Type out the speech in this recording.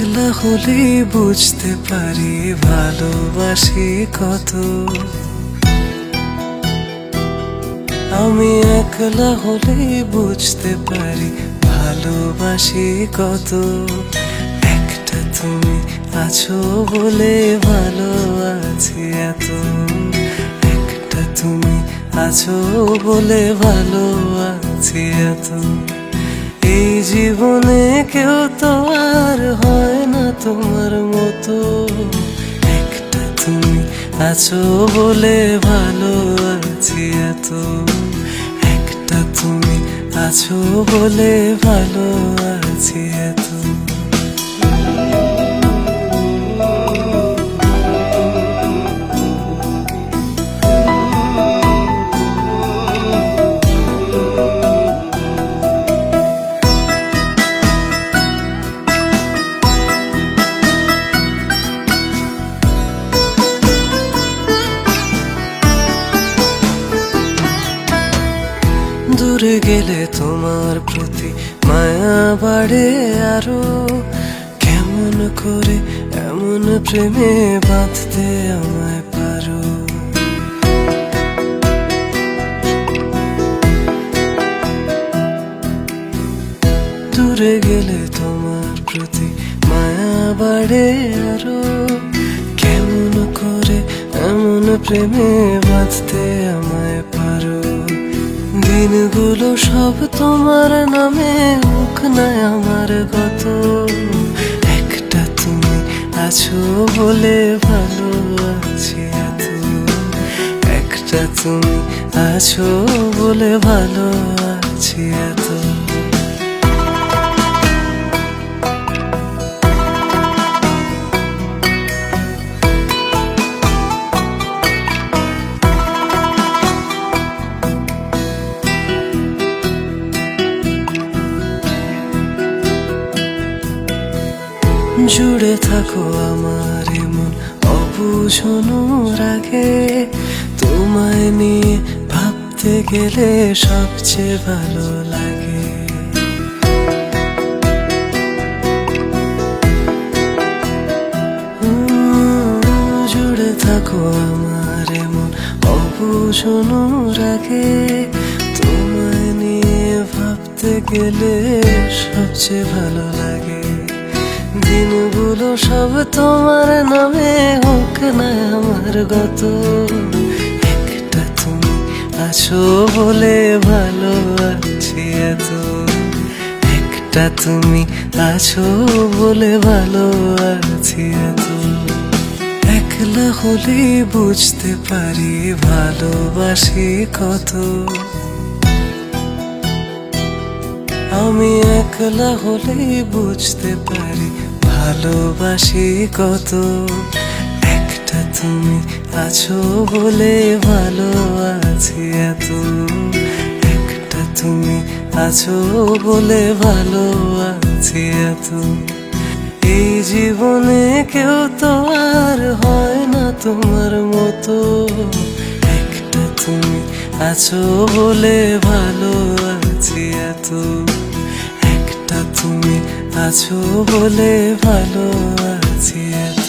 একলা হলে বুঝতে পারি ভালোবাসি কত। আমি একলা হলে বুঝতে পারি ভালোবাসি কত। একটা তুমি আছো বলে ভালো আছি এত। একটা তুমি আছো বলে ভালো আছি এত। এই জীবনে কেউ তো আর হয় না তোমার মতো। একটা তুমি আছো বলে ভালো আছি এত। একটা তুমি আছো বলে ভালো আছি এত। দূরে গেলে তোমার প্রতি মায়া বাড়ে আরো। কেমন করে এমন প্রেমে বাঁধতে আমায় পারো। দূরে গেলে তোমার প্রতি মায়া বাড়ে আরো। কেমন করে এমন প্রেমে বাঁধতে আমায় পারো। দিনগুলো সব তোমার নামে হোক না আমার গত। একটা তুমি আছো বলে ভালো আছি এত। একটা তুমি আছো বলে ভালো আছি এত। জুড়ে থাকো আমার মন অবুঝনো রাগে। তোমায় নিয়ে ভাবতে গেলে সবচেয়ে ভালো লাগে। জুড়ে থাকো আমার মন অবুঝনো রাগে। তোমায় নিয়ে ভাবতে গেলে সবচেয়ে ভালো লাগে। দিনগুলো সব তোমার নামে হোক না আমার গত। একটা তুমি আছো বলে ভালো আছি এত। একটা তুমি আছো বলে ভালো আছি এত। একলা হলে বুঝতে পারি ভালোবাসি কত। আমি একলা হলে বুঝতে পারি ভালোবাসি কত। একটা তুমি আছো বলে ভালো আছি এত। একটা তুমি আছো বলে ভালো আছি এত। এই জীবনে কেউ তো আর হয় না তোমার মতো। একটা তুমি আছো বলে ভালো আছি এত। একটা তুমি আছো বলে ভালো আছি এত।